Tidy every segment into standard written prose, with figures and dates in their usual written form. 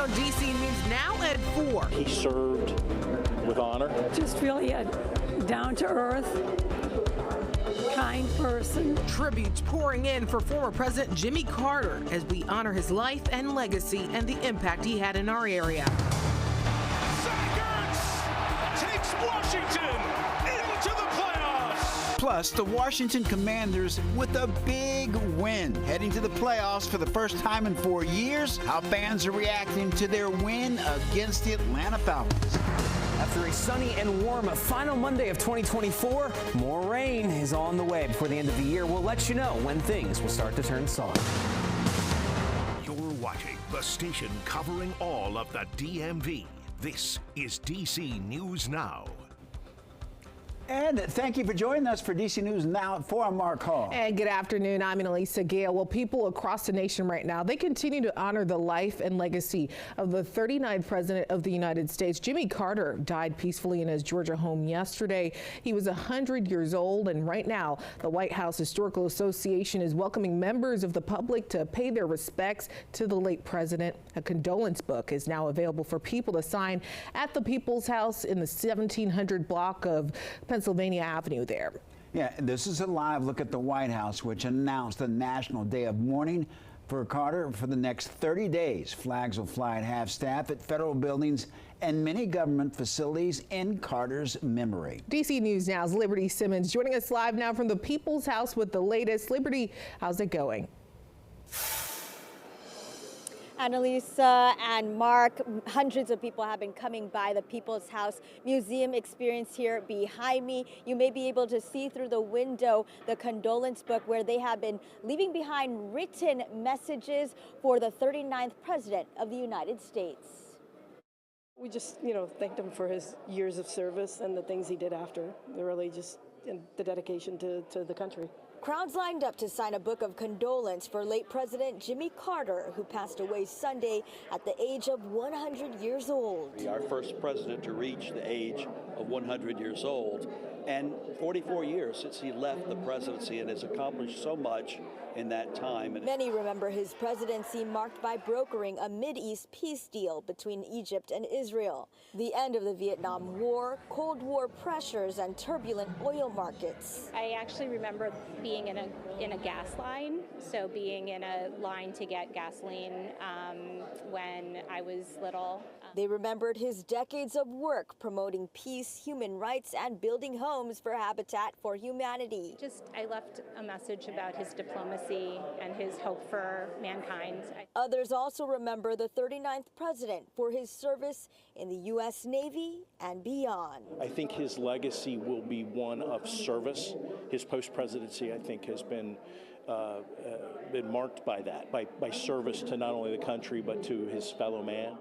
on DC News Now at 4. He served with honor. Just really a down-to-earth, kind person. Tributes pouring in for former President Jimmy Carter as we honor his life and legacy and the impact he had in our area. Takes Washington into the playoffs. Plus, the Washington Commanders with a big win, heading to the playoffs for the first time in 4 years. How fans are reacting to their win against the Atlanta Falcons. After a sunny and warm final Monday of 2024, more rain is on the way before the end of the year. We'll let you know when things will start to turn soft. You're watching the station covering all of the DMV. This is DC News Now. And thank you for joining us for DC News Now at 4. I'm Mark Hall. And good afternoon. I'm Annalisa Gale. Well, people across the nation right now, they continue to honor the life and legacy of the 39th President of the United States. Jimmy Carter died peacefully in his Georgia home yesterday. He was 100 years old, and right now, the White House Historical Association is welcoming members of the public to pay their respects to the late president. A condolence book is now available for people to sign at the People's House in the 1700 block of Pennsylvania Avenue there. Yeah, this is a live look at the White House, which announced the National Day of Mourning for Carter for the next 30 days. Flags will fly at half-staff at federal buildings and many government facilities in Carter's memory. DC News Now's Liberty Simmons joining us live now from the People's House with the latest. Liberty, how's it going? Annalisa and Mark, hundreds of people have been coming by the People's House Museum experience here behind me. You may be able to see through the window the condolence book where they have been leaving behind written messages for the 39th President of the United States. We just, thanked him for his years of service and the things he did after. They're really just the dedication to the country. Crowds lined up to sign a book of condolence for late President Jimmy Carter, who passed away Sunday at the age of 100 years old. Our first president to reach the age of 100 years old, and 44 years since he left the presidency, and has accomplished so much in that time. Many remember his presidency marked by brokering a Mideast peace deal between Egypt and Israel, the end of the Vietnam War, Cold War pressures, and turbulent oil markets. I actually remember being in a gas line, so being in a line to get gasoline when I was little. They remembered his decades of work promoting peace, human rights, and building homes for Habitat for Humanity. I left a message about his diplomacy and his hope for mankind. Others also remember the 39th president for his service in the U.S. Navy and beyond. I think his legacy will be one of service. His post-presidency, I think, has been marked by that, by service to not only the country but to his fellow man.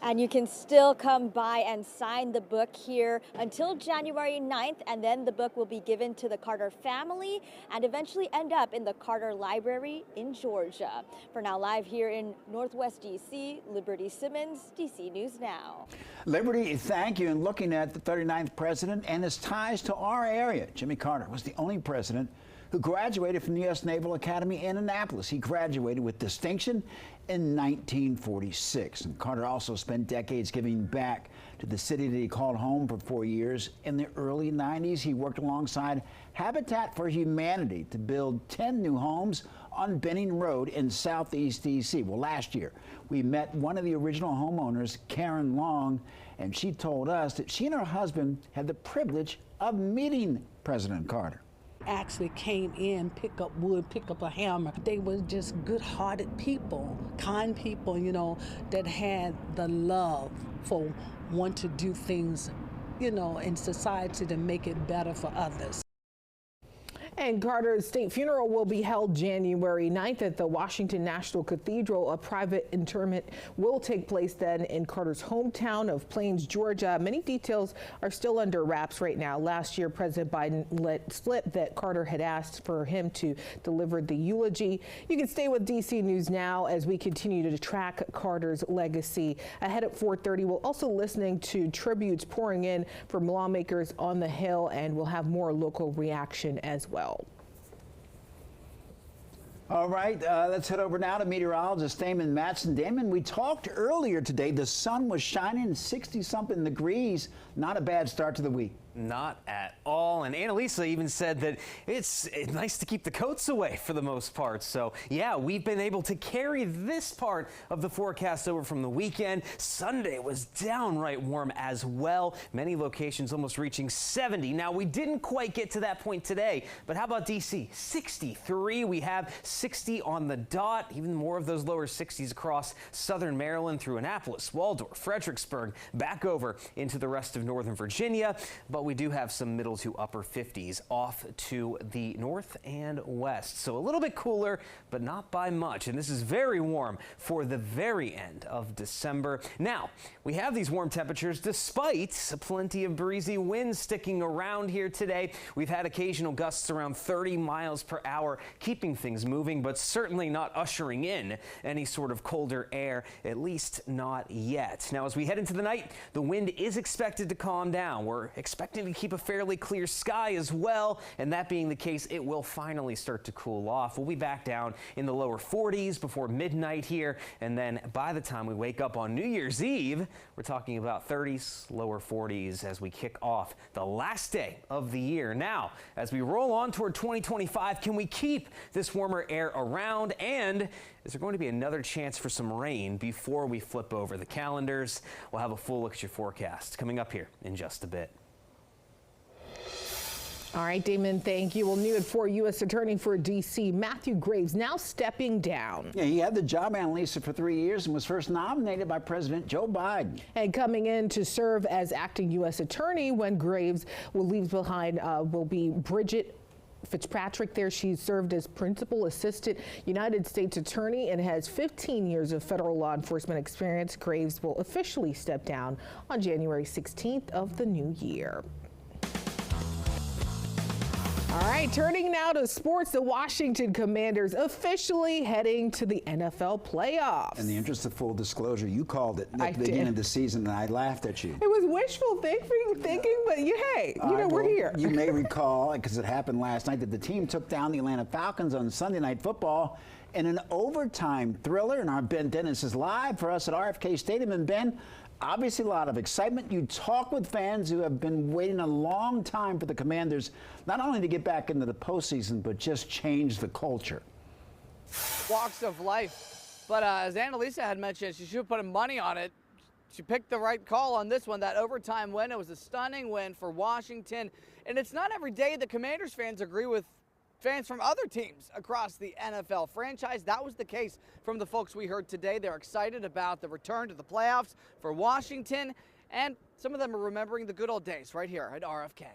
And you can still come by and sign the book here until January 9th, and then the book will be given to the Carter family and eventually end up in the Carter Library in Georgia. For now, live here in Northwest DC, Liberty Simmons, DC News Now. Liberty, thank you. And looking at the 39th president and his ties to our area, Jimmy Carter was the only president who graduated from the U.S. Naval Academy in Annapolis. He graduated with distinction in 1946. And Carter also spent decades giving back to the city that he called home for 4 years. In the early 90s, he worked alongside Habitat for Humanity to build 10 new homes on Benning Road in Southeast D.C. Well, last year, we met one of the original homeowners, Karen Long, and she told us that she and her husband had the privilege of meeting President Carter. Actually came in, pick up wood, pick up a hammer. They were just good-hearted people, kind people, that had the love for want to do things, in society to make it better for others. And Carter's state funeral will be held January 9th at the Washington National Cathedral. A private interment will take place then in Carter's hometown of Plains, Georgia. Many details are still under wraps right now. Last year, President Biden let slip that Carter had asked for him to deliver the eulogy. You can stay with DC News Now as we continue to track Carter's legacy. Ahead at 4:30, we're also listening to tributes pouring in from lawmakers on the Hill, and we'll have more local reaction as well. All right, let's head over now to meteorologist Damon Matson. Damon, we talked earlier today. The sun was shining, 60-something degrees. Not a bad start to the week. Not at all. And Annalisa even said that it's nice to keep the coats away for the most part. So, yeah, we've been able to carry this part of the forecast over from the weekend. Sunday was downright warm as well. Many locations almost reaching 70. Now, we didn't quite get to that point today, but how about D.C.? 63. We have 60 on the dot. Even more of those lower 60s across southern Maryland through Annapolis, Waldorf, Fredericksburg, back over into the rest of northern Virginia. But we do have some middle to upper 50s off to the north and west. So a little bit cooler, but not by much. And this is very warm for the very end of December. Now, we have these warm temperatures despite plenty of breezy winds sticking around here today. We've had occasional gusts around 30 miles per hour, keeping things moving, but certainly not ushering in any sort of colder air, at least not yet. Now, as we head into the night, the wind is expected to calm down. We're expecting to keep a fairly clear sky as well, and that being the case, it will finally start to cool off. We'll be back down in the lower 40s before midnight here, and then by the time we wake up on New Year's Eve, we're talking about 30s, lower 40s as we kick off the last day of the year. Now, as we roll on toward 2025, can we keep this warmer air around, and is there going to be another chance for some rain before we flip over the calendars? We'll have a full look at your forecast coming up here in just a bit. All right, Damon, thank you. Well, new at 4 U.S. Attorney for D.C. Matthew Graves now stepping down. Yeah, he had the job, Annalisa, for 3 years and was first nominated by President Joe Biden. And coming in to serve as acting U.S. Attorney when Graves will leave behind will be Bridget Fitzpatrick. There, she served as Principal Assistant United States Attorney and has 15 years of federal law enforcement experience. Graves will officially step down on January 16th of the new year. All right, turning now to sports, the Washington Commanders officially heading to the NFL playoffs. In the interest of full disclosure, you called it at the beginning of the season, and I laughed at you. It was wishful thinking, but hey, we're here. You may recall, because it happened last night, that the team took down the Atlanta Falcons on Sunday Night Football in an overtime thriller. And our Ben Dennis is live for us at RFK Stadium. And Ben, obviously a lot of excitement. You talk with fans who have been waiting a long time for the Commanders, not only to get back into the postseason, but just change the culture. Walks of life. But as Annalisa had mentioned, she should have put money on it. She picked the right call on this one, that overtime win. It was a stunning win for Washington. And it's not every day the Commanders fans agree with fans from other teams across the NFL franchise. That was the case from the folks we heard today. They're excited about the return to the playoffs for Washington, and some of them are remembering the good old days right here at RFK.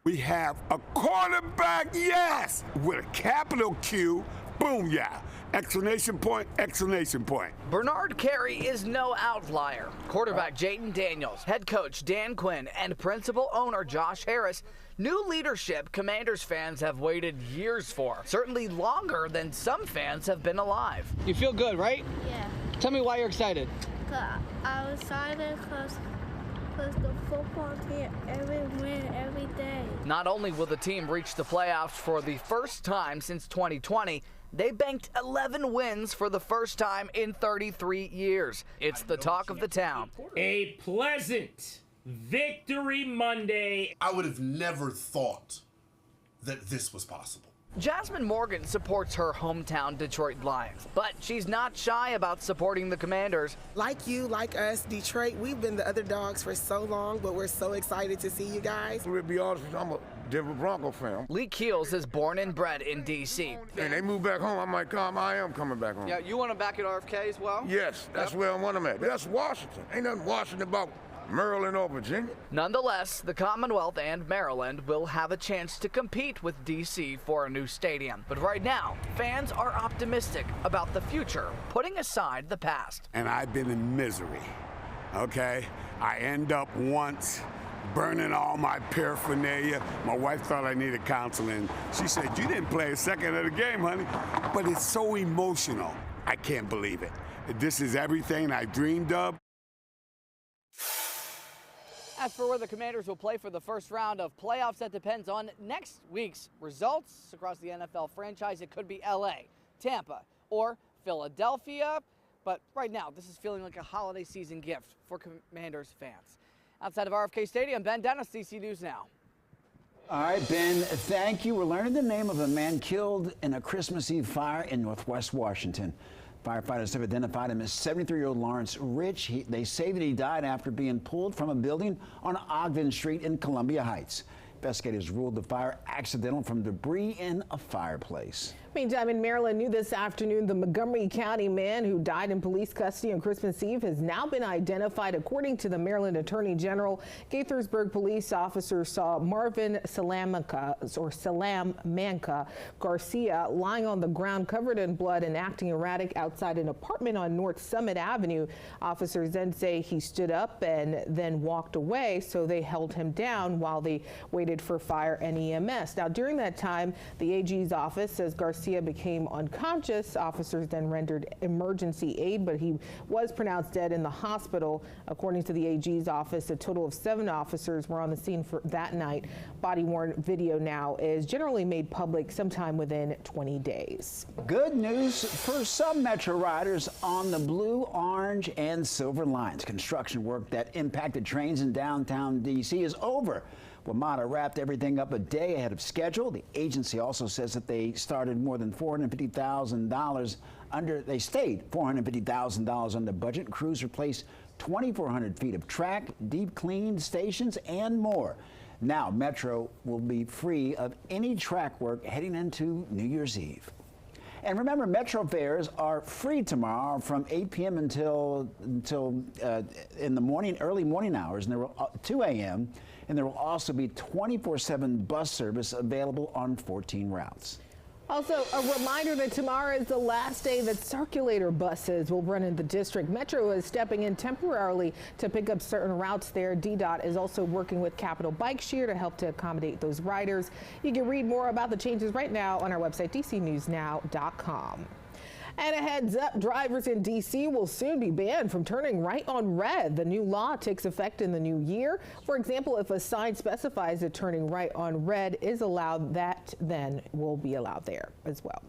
We have a quarterback, yes, with a capital Q, boom, yeah. Exclamation point, exclamation point. Bernard Carey is no outlier. Quarterback Jayden Daniels, head coach Dan Quinn, and principal owner Josh Harris. New leadership Commanders fans have waited years for, certainly longer than some fans have been alive. You feel good, right? Yeah. Tell me why you're excited. I was excited because the football team win every day. Not only will the team reach the playoffs for the first time since 2020, they banked 11 wins for the first time in 33 years. It's the talk of the town. A pleasant Victory Monday. I would have never thought that this was possible. Jasmine Morgan supports her hometown Detroit Lions, but she's not shy about supporting the Commanders. Like you, like us, Detroit, we've been the underdogs for so long, but we're so excited to see you guys. To be honest with you, I'm a Denver Bronco fan. Lee Keels is born and bred in D.C. And they move back home, I am coming back home. Yeah, you want them back at RFK as well? Yes, that's where I want them at. That's Washington. Ain't nothing Washington about Maryland or Virginia. Nonetheless, the Commonwealth and Maryland will have a chance to compete with D.C. for a new stadium. But right now, fans are optimistic about the future, putting aside the past. And I've been in misery, okay? I end up once burning all my paraphernalia. My wife thought I needed counseling. She said, "You didn't play a second of the game, honey." But it's so emotional. I can't believe it. This is everything I dreamed of. As for where the Commanders will play for the first round of playoffs, that depends on next week's results across the NFL franchise. It could be LA, Tampa, or Philadelphia. But right now, this is feeling like a holiday season gift for Commanders fans. Outside of RFK Stadium, Ben Dennis, DC News Now. All right, Ben, thank you. We're learning the name of a man killed in a Christmas Eve fire in Northwest Washington. Firefighters have identified him as 73-year-old Lawrence Rich. They say that he died after being pulled from a building on Ogden Street in Columbia Heights. Investigators ruled the fire accidental from debris in a fireplace. Meantime, in Maryland, new this afternoon, the Montgomery County man who died in police custody on Christmas Eve has now been identified. According to the Maryland Attorney General, Gaithersburg police officers saw Marvin Salamanca Garcia lying on the ground covered in blood and acting erratic outside an apartment on North Summit Avenue. Officers then say he stood up and then walked away, so they held him down while they waited for fire and EMS. Now, during that time, the AG's office says Garcia became unconscious. Officers then rendered emergency aid, but he was pronounced dead in the hospital. According to the AG's office, a total of 7 officers were on the scene for that night. Body-worn video now is generally made public sometime within 20 days. Good news for some Metro riders on the blue, orange, and silver lines. Construction work that impacted trains in downtown D.C. is over. WMATA wrapped everything up a day ahead of schedule. The agency also says that they started more than $450,000 under. They stayed $450,000 under budget. Crews replaced 2,400 feet of track, deep cleaned stations, and more. Now Metro will be free of any track work heading into New Year's Eve. And remember, Metro fares are free tomorrow from 8 p.m. until in the morning, early morning hours, and there will 2 a.m. And there will also be 24/7 bus service available on 14 routes. Also, a reminder that tomorrow is the last day that circulator buses will run in the district. Metro is stepping in temporarily to pick up certain routes there. DDOT is also working with Capital Bike Share to help to accommodate those riders. You can read more about the changes right now on our website, dcnewsnow.com. And a heads up, drivers in D.C. will soon be banned from turning right on red. The new law takes effect in the new year. For example, if a sign specifies that turning right on red is allowed, that then will be allowed there as well.